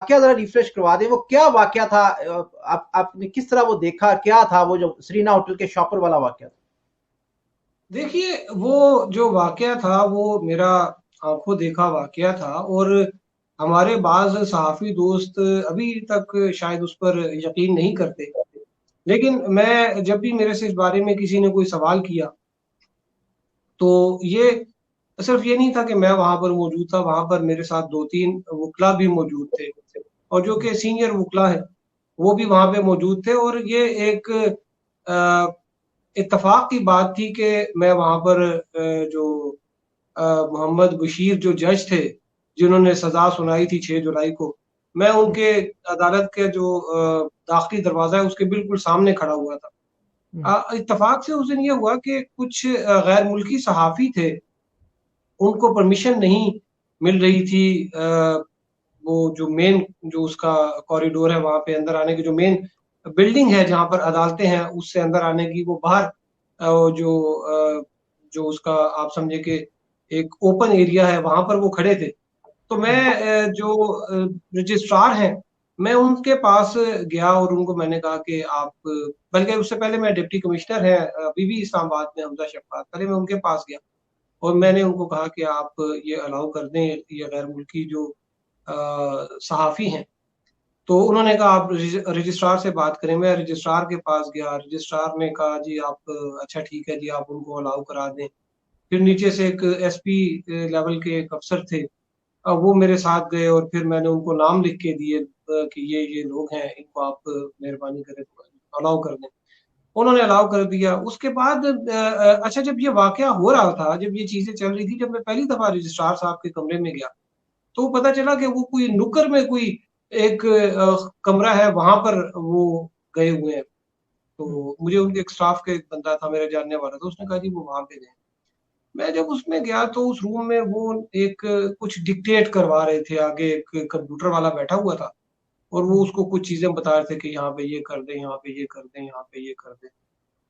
वाकया जरा रिफ्रेश करवा दें, वो क्या वाकया था? आपने किस तरह वो देखा, क्या था वो जो सरीना होटल के शॉपर वाला वाकया था? देखिए, वो जो वाकया था वो मेरा आंखों देखा वाकया था, और हमारे बाज सहाफी दोस्त अभी तक शायद उस पर यकीन नहीं करते। लेकिन मैं जब भी मेरे से इस बारे में किसी ने कोई सवाल किया, तो ये सिर्फ ये नहीं था कि मैं वहां पर मौजूद था, वहां पर मेरे साथ दो तीन वकला भी मौजूद थे, और जो कि सीनियर वकला है वो भी वहां पे मौजूद थे। और ये एक अ, इत्तेफाक की बात थी कि मैं वहां पर जो मोहम्मद बशीर जो जज थे, जिन्होंने सजा सुनाई थी 6 जुलाई को, मैं हम्म, उनके अदालत के जो दाखिली दरवाजा है उसके बिल्कुल सामने खड़ा हुआ था। हम्म, इत्तेफाक से उस दिन ये हुआ कि कुछ गैर मुल्की सहाफी थे, उनको परमिशन नहीं मिल रही थी। वो जो मेन जो उसका कॉरिडोर है वहां पे अंदर आने की, जो मेन बिल्डिंग है जहां पर अदालतें हैं, उससे अंदर आने की, वो बाहर जो उसका आप समझे कि एक ओपन एरिया है वहां पर वो खड़े थे। तो मैं हम्म, जो रजिस्ट्रार हैं, मैं उनके पास गया और उनको मैंने कहा कि आप, बल्कि उससे पहले मैं डिप्टी कमिश्नर हैं अभी भी इस्लामाबाद में, हमजा शफकात, पहले मैं उनके पास गया और मैंने उनको कहा कि आप ये अलाउ कर दें, ये गैर मुल्की जो सहाफ़ी हैं। तो उन्होंने कहा आप रजिस्ट्रार से बात करें। मैं रजिस्ट्रार के पास गया, रजिस्ट्रार ने कहा जी आप, अच्छा ठीक है जी, आप उनको अलाउ करा दें। फिर नीचे से एक एसपी लेवल के एक अफसर थे, वो मेरे साथ गए और फिर मैंने उनको नाम लिख के दिए कि ये लोग हैं, इनको आप मेहरबानी करें तो अलाउ कर दें। उन्होंने अलाउ कर दिया। उसके बाद अच्छा, जब ये वाकया हो रहा था, जब ये चीजें चल रही थी, जब मैं पहली दफा रजिस्ट्रार साहब के कमरे में गया, तो पता चला कि वो कोई नुक्कड़ में कोई एक कमरा है, वहां पर वो गए हुए हैं। हम्म, तो मुझे उनके एक स्टाफ के एक बंदा था, मेरे जानने वाला था, उसने कहा जी वो वहां पे गए। मैं जब उसमें गया तो उस रूम में वो एक कुछ डिक्टेट करवा रहे थे, आगे एक कंप्यूटर वाला बैठा हुआ था और वो हम्म, उसको कुछ चीजें बता रहे थे कि यहाँ पे ये कर दें, यहाँ पे ये कर दें, यहाँ पे ये कर दें।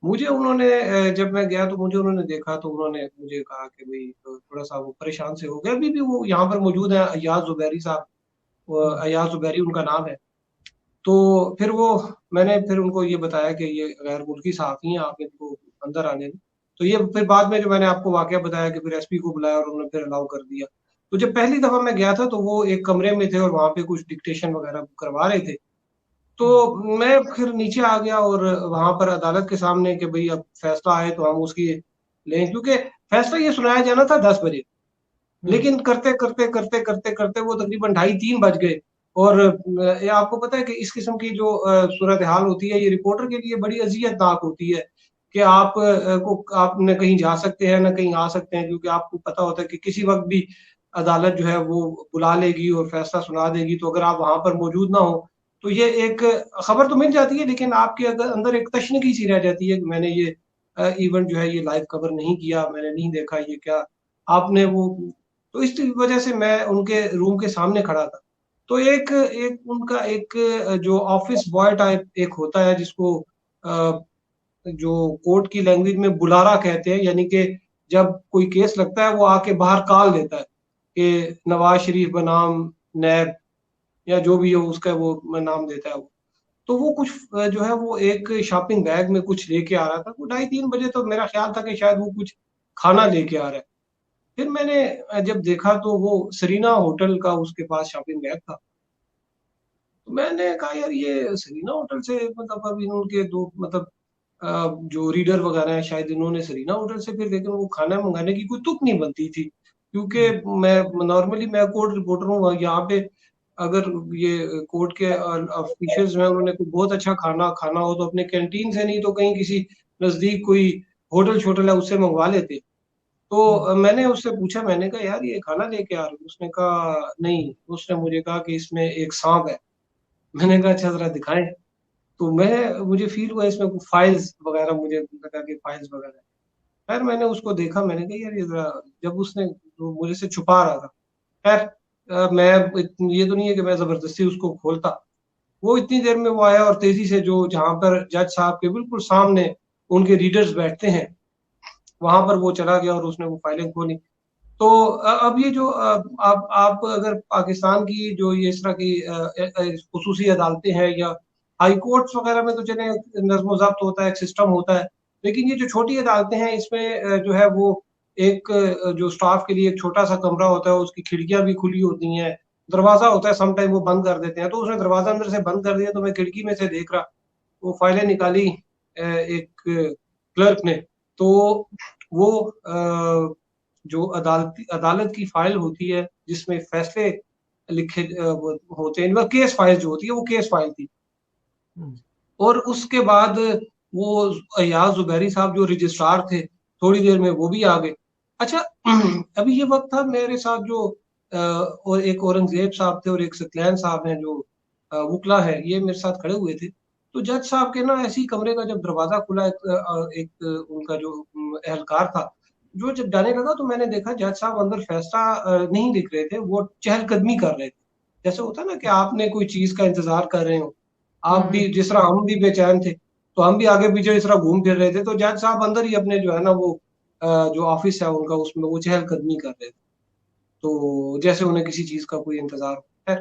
मुझे उन्होंने जब मैं गया तो मुझे उन्होंने देखा, तो उन्होंने मुझे कहा कि भाई थोड़ा सा वो परेशान से हो गए। अभी भी वो यहाँ पर मौजूद है, अयाज जुबैरी साहब, हम्म, अयाज जुबैरी उनका नाम है। तो फिर वो, मैंने फिर उनको ये बताया कि ये गैर मुल्की सहाफ़ी हैं, आप इनको अंदर आने दें। तो ये फिर बाद में जो मैंने आपको वाकया बताया कि फिर एसपी को बुलाया और उन्होंने फिर अलाउ कर दिया। तो जब पहली दफा मैं गया था तो वो एक कमरे में थे और वहां पे कुछ डिक्टेशन वगैरह करवा रहे थे। तो हम्म, मैं फिर नीचे आ गया और वहां पर अदालत के सामने कि भाई अब फैसला आए तो हम उसकी लें, क्योंकि फैसला ये सुनाया जाना था 10 बजे। हम्म, लेकिन करते करते करते करते करते वो तकरीबन 2:30-3 बज गए। और ये आपको पता है कि इस किस्म की जो सूरत हाल होती है, ये रिपोर्टर के लिए बड़ी अजियतनाक होती है कि आप आप न कहीं जा सकते हैं न कहीं आ सकते हैं, क्योंकि आपको पता होता है कि किसी वक्त भी अदालत जो है वो बुला लेगी और फैसला सुना देगी। तो अगर आप वहां पर मौजूद ना हो तो ये एक खबर तो मिल जाती है, लेकिन आपके अगर अंदर एक तशनगी सी रह जाती है कि मैंने ये इवेंट जो है ये लाइव कवर नहीं किया, मैंने नहीं देखा, ये क्या आपने वो। तो इस वजह से मैं उनके रूम के सामने खड़ा था। तो एक एक उनका एक जो ऑफिस बॉय टाइप एक होता है, जिसको अ, जो कोर्ट की लैंग्वेज में बुलारा कहते हैं, यानी कि जब कोई केस लगता है वो आके बाहर कॉल देता है कि नवाज शरीफ बनाम नैब, या जो भी हो उसका वो नाम देता है वो। तो वो कुछ जो है वो एक शॉपिंग बैग में कुछ लेके आ रहा था। वो 2:30-3 बजे तो मेरा ख्याल था कि शायद वो कुछ खाना लेके आ रहा है। फिर मैंने जब देखा तो वो सरीना होटल का उसके पास शॉपिंग बैग था। तो मैंने कहा यार ये सरीना होटल से, मतलब अब इनके दो मतलब जो रीडर वगैरह हैं शायद इन्होंने सरीना होटल से, फिर लेकिन वो खाना मंगाने की कोई तुक नहीं बनती थी, क्योंकि हम्म, मैं नॉर्मली मैं कोर्ट रिपोर्टर हूँ यहाँ पे। अगर ये कोर्ट के ऑफिशियल्स हैं, उन्होंने कोई बहुत अच्छा खाना खाना हो तो अपने कैंटीन से, नहीं तो कहीं किसी नजदीक कोई होटल छोटल है उससे मंगवा लेते। तो हम्म, मैंने उससे पूछा, मैंने कहा यार ये खाना लेके आ रहे हो? उसने कहा नहीं। उसने मुझे कहा कि इसमें एक सांप है। मैंने कहा अच्छा जरा दिखाएं। तो मुझे फील हुआ इसमें कुछ फाइल्स वगैरह, मुझे लगा कि फाइल्स वगैरह है। खैर मैंने उसको देखा, मैंने कहा यार ये जरा, जब उसने जो मुझे से छुपा रहा था, खैर मैं ये तो नहीं है कि मैं जबरदस्ती उसको खोलता। वो इतनी देर में वो आया और तेजी से, जो जहां पर जज साहब के बिल्कुल सामने उनके रीडर्स बैठते हैं, वहां पर वो चला गया और उसने वो फाइलें खोली। तो अब ये जो आप अगर पाकिस्तान की जो ये इस तरह की खुसूसी अदालतें हैं या हाई कोर्ट्स वगैरह में तो चले नज़्म ज़ब्त होता है, एक सिस्टम होता है, लेकिन ये जो छोटी अदालतें हैं इसमें जो है वो एक जो स्टाफ के लिए एक छोटा सा कमरा होता है, उसकी खिड़कियां भी खुली होती हैं, दरवाजा होता है, सम टाइम वो बंद कर देते हैं, तो उसने दरवाजा अंदर से बंद कर दिया, तो मैं खिड़की में से देख रहा, वो फाइलें निकाली एक क्लर्क ने, तो वो जो अदालत की फाइल होती है जिसमें फैसले लिखे होते हैं, केस फाइल जो होती है वो केस फाइल थी। और उसके बाद वो अयाज जुबैरी साहब जो रजिस्ट्रार थे, थोड़ी देर में वो भी आ गए। अच्छा अभी ये वक्त था मेरे साथ जो और एक औरंगजेब साहब थे और एक सतलैन साहब हैं जो वकला है, ये मेरे साथ खड़े हुए थे। तो जज साहब के ना ऐसी कमरे का जब दरवाजा खुला, एक उनका जो एहलकार था जो जब जाने लगा, तो मैंने देखा जज साहब अंदर फैसला नहीं लिख रहे थे, वो चहलकदमी कर रहे थे। जैसे होता है ना कि आपने कोई चीज का इंतजार कर रहे हो, आप भी जिस तरह हम भी बेचैन थे, तो हम भी आगे पीछे इस तरह घूम फिर रहे थे, तो जज साहब अंदर ही अपने जो है ना वो जो ऑफिस है उनका, उसमें वो चहलकदमी कर रहे थे, तो जैसे उन्हें किसी चीज का कोई इंतजार है।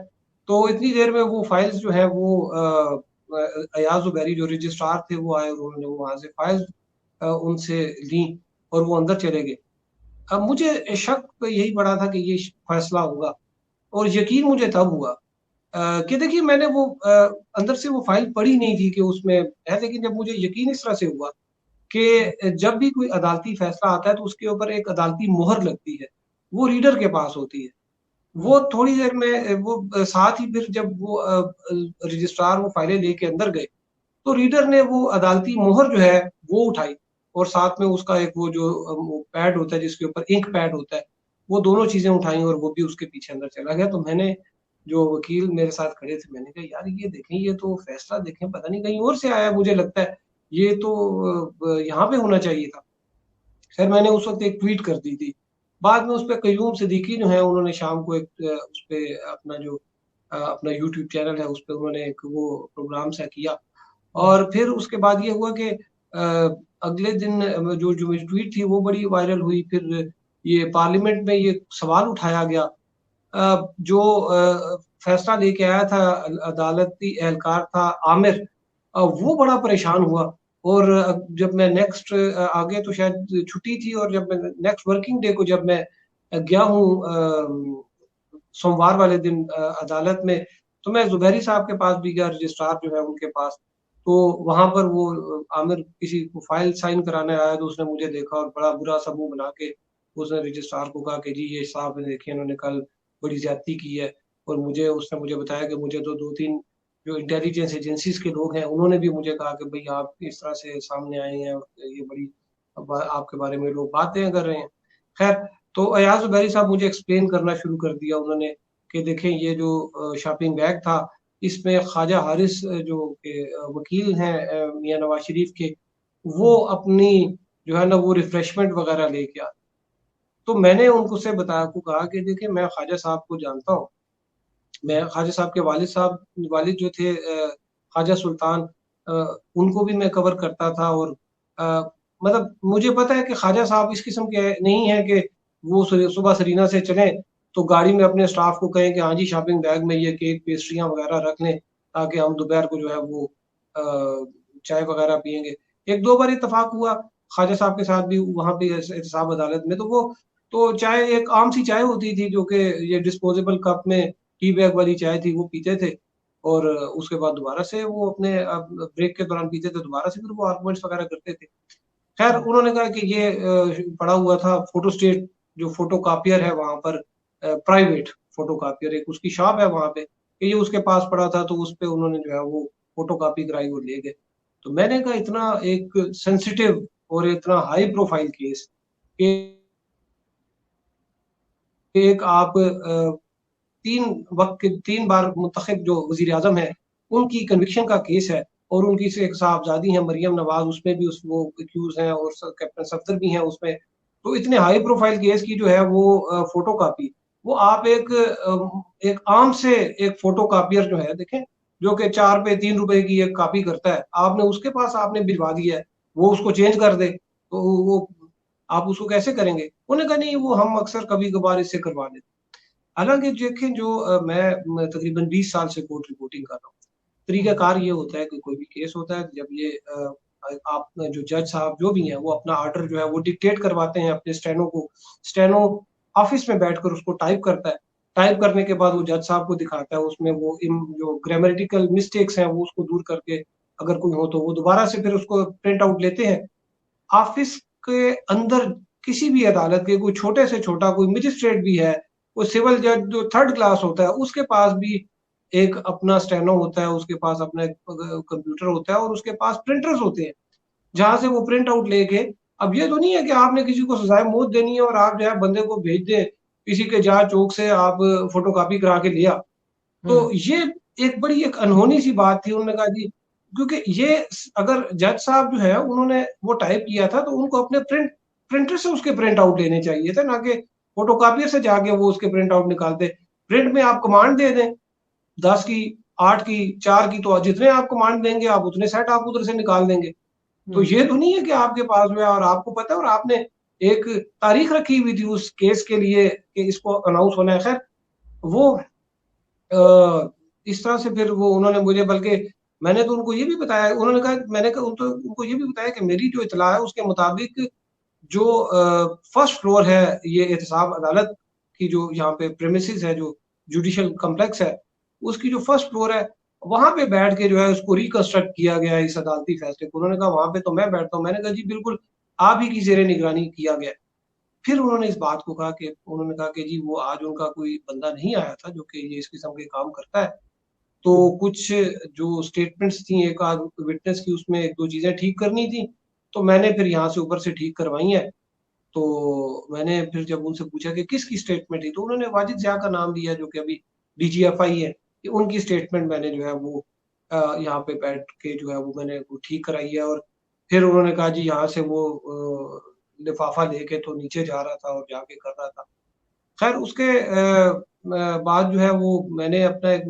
तो इतनी देर में वो फाइल्स जो है वो अयाज जुबैरी जो रजिस्ट्रार थे वो आए और उन्होंने वहां से फाइल्स उनसे ली और वो अंदर चले गए। अब मुझे शक यही पड़ा था कि ये फैसला होगा, और यकीन मुझे तब हुआ कि देखिए मैंने वो अंदर से वो फाइल पढ़ी नहीं थी कि उसमें है, लेकिन जब मुझे यकीन इस तरह से हुआ कि जब भी कोई अदालती फैसला आता है तो उसके ऊपर एक अदालती मोहर लगती है, वो रीडर के पास होती है। वो थोड़ी देर में वो साथ ही फिर जब वो रजिस्ट्रार वो फाइलें लेके अंदर गए, तो रीडर ने वो अदालती मोहर जो है वो उठाई, और साथ में उसका एक वो जो पैड होता है जिसके ऊपर इंक पैड होता है, वो दोनों चीजें उठाई और वो भी उसके पीछे अंदर चला गया। तो मैंने, जो वकील मेरे साथ खड़े थे, मैंने कहा यार ये देखें, ये तो फैसला देखें पता नहीं कहीं और से आया, मुझे लगता है ये तो यहाँ पे होना चाहिए था। खैर मैंने उस वक्त एक ट्वीट कर दी थी, बाद में उस पर कयूम सिद्दीकी जो है उन्होंने शाम को एक उस पे अपना जो अपना यूट्यूब चैनल है उस पर उन्होंने एक वो प्रोग्राम सा किया, और फिर उसके बाद ये हुआ कि अगले दिन जो मेरी ट्वीट थी वो बड़ी वायरल हुई। फिर ये पार्लियामेंट में ये सवाल उठाया गया, जो फैसला लेके आया था अदालती एहलकार था आमिर, वो बड़ा परेशान हुआ। और जब मैं नेक्स्ट आगे तो शायद छुट्टी थी, और जब मैं नेक्स्ट वर्किंग डे को जब मैं गया हूँ सोमवार वाले दिन अदालत में, तो मैं जुबैरी साहब के पास भी गया, रजिस्ट्रार जो है उनके पास। तो वहां पर वो आमिर किसी को फाइल साइन कराने आया, तो उसने मुझे देखा और बड़ा बुरा सा मुंह बना के उसने रजिस्ट्रार को कहा कि जी ये साहब ने देखिए इन्होंने कल बड़ी ज्यादती की है। और उसने मुझे बताया कि मुझे तो 2-3 जो इंटेलिजेंस एजेंसीज के लोग हैं उन्होंने भी मुझे कहा कि भाई आप इस तरह से सामने आए हैं, ये बड़ी आपके बारे में लोग बातें कर रहे हैं। खैर, तो अयाज जुबैरी साहब मुझे एक्सप्लेन करना शुरू कर दिया उन्होंने कि देखें ये जो शॉपिंग बैग था इसमें ख्वाजा हारिस जो के वकील हैं मियां नवाज शरीफ के, वो अपनी जो है ना वो रिफ्रेशमेंट वगैरह लेके आते। तो मैंने उनको से बताया को कहा कि देखिए मैं ख्वाजा साहब को जानता हूँ, मैं ख्वाजा साहब के वालिद जो थे ख्वाजा सुल्तान, उनको भी मैं कवर करता था। और मतलब मुझे पता है कि ख्वाजा साहब इस किस्म के नहीं है कि वो सुबह सरीना से चलें तो गाड़ी में अपने स्टाफ को कहें कि हाँ जी शॉपिंग बैग में ये केक पेस्ट्रियां वगैरह रख लें ताकि हम दोपहर को जो है वो चाय वगैरह पियेंगे। एक दो बार इत्तेफाक हुआ ख्वाजा साहब के साथ भी वहां पे एहतसाब अदालत में, तो वो तो चाय एक आम सी चाय होती थी जो कि ये डिस्पोजेबल कप में टी बैग वाली चाय थी, वो पीते थे। और उसके बाद दोबारा से वो अपने ब्रेक के दौरान पीते थे, दोबारा से फिर वो आर्गुमेंट्स वगैरह करते थे। खैर उन्होंने कहा कि ये पड़ा हुआ था फोटो स्टेट जो फोटो कापियर है वहां पर, प्राइवेट फोटो कापियर एक उसकी शॉप है वहां पे, कि ये उसके पास पड़ा था, तो उस पे उन्होंने जो है वो फोटो कापी कराई और ले गए। तो मैंने कहा इतना एक सेंसिटिव और इतना हाई प्रोफाइल केस, एक आप 3 बार मुंतखब जो वजीर आजम है उनकी कन्विक्शन का केस है, और उनकी से एक साहबजादी है मरियम नवाज, उसमें भी उस वो एक्यूज हैं, और कैप्टन सफदर भी हैं उसमें। तो इतने हाई प्रोफाइल केस की जो है वो फोटो कापी, वो आप एक आम से एक फोटो कापियर जो है देखें, जो कि 4 पे 3 रुपए की एक कॉपी करता है, आपने उसके पास आपने भिजवा दिया है वो उसको चेंज कर दे, तो वो आप उसको कैसे करेंगे? उन्होंने कहा नहीं वो हम अक्सर कभी-कभार इससे करवा लेते हैं। हालाँकि देखें जो मैं तकरीबन 20 साल से कोर्ट रिपोर्टिंग कर रहा हूँ। तरीकाकार ये होता है कि कोई भी केस होता है जब ये आप जो जज साहब जो भी हैं वो अपना ऑर्डर जो है वो डिक्टेट करवाते हैं अपने स्टेनो को। स्टेनो ऑफिस में बैठकर उसको टाइप करता है। टाइप करने के बाद वो जज साहब को दिखाता है उसमें वो जो ग्रामेटिकल मिस्टेक्स हैं वो उसको दूर करके अगर कोई हो तो वो दोबारा से फिर उसको प्रिंट आउट लेते हैं। ऑफिस के अंदर किसी भी अदालत के कोई छोटे से छोटा कोई मजिस्ट्रेट भी है, कोई सिविल जज जो थर्ड क्लास होता है, उसके पास भी एक अपना स्टेनो होता है, उसके पास अपना एक कंप्यूटर होता है और उसके पास प्रिंटर्स होते हैं, जहाँ से वो प्रिंट आउट लेके अब ये तो नहीं है कि आपने किसी को सजाए मौत देनी है और आप जो है बंदे को भेज दें, किसी के जहाँ चौक से आप फोटोकॉपी करा के लिया। तो ये एक बड़ी एक अनहोनी सी बात थी। उन्होंने कहा जी क्योंकि ये अगर जज साहब जो है उन्होंने वो टाइप किया था तो उनको अपने प्रिंटर से उसके प्रिंट आउट लेने चाहिए थे, ना कि फोटोकॉपियर से जाके वो उसके प्रिंट आउट निकालते। प्रिंट में आप कमांड दे दें 10 की, 8 की, 4 की, तो जितने आप कमांड देंगे आप उतने सेट आप उधर से निकाल देंगे। तो ये तो नहीं है कि आपके पास में और आपको पता है और आपने एक तारीख रखी हुई थी उस केस के लिए कि इसको अनाउंस होना है। खैर वो इस तरह से फिर वो उन्होंने मुझे बल्कि मैंने तो उनको ये भी बताया, उन्होंने कहा मैंने उनको ये भी बताया कि मेरी जो इत्तला है उसके मुताबिक जो फर्स्ट फ्लोर है ये एहतसाब अदालत की जो यहाँ पे प्रेमिसेस है जो जुडिशियल कॉम्प्लेक्स है उसकी जो फर्स्ट फ्लोर है वहां पे बैठ के जो है उसको रिकंस्ट्रक्ट किया गया है इस अदालती फैसले को। उन्होंने कहा वहां पे तो मैं बैठता हूँ। मैंने कहा जी बिल्कुल आप ही की जेर निगरानी किया गया है। फिर उन्होंने इस बात को कहा कि उन्होंने कहा कि जी वो आज उनका कोई बंदा नहीं आया था जो कि ये इस किस्म के काम करता है। तो कुछ जो स्टेटमेंट्स थी एक आध विटनेस की उसमें एक दो चीजें ठीक करनी थी, तो मैंने फिर यहाँ से ऊपर से ठीक करवाई है। तो मैंने फिर जब उनसे पूछा कि किसकी स्टेटमेंट थी तो उन्होंने वाजिद ज़िया का नाम लिया जो कि अभी डीजीएफआई है कि उनकी स्टेटमेंट मैंने जो है वो यहाँ पे बैठ के जो है वो मैंने वो ठीक कराई है। और फिर उन्होंने कहा जी यहाँ से वो लिफाफा लेके तो नीचे जा रहा था और जाके कर रहा था। खैर उसके बाद जो है वो मैंने अपना एक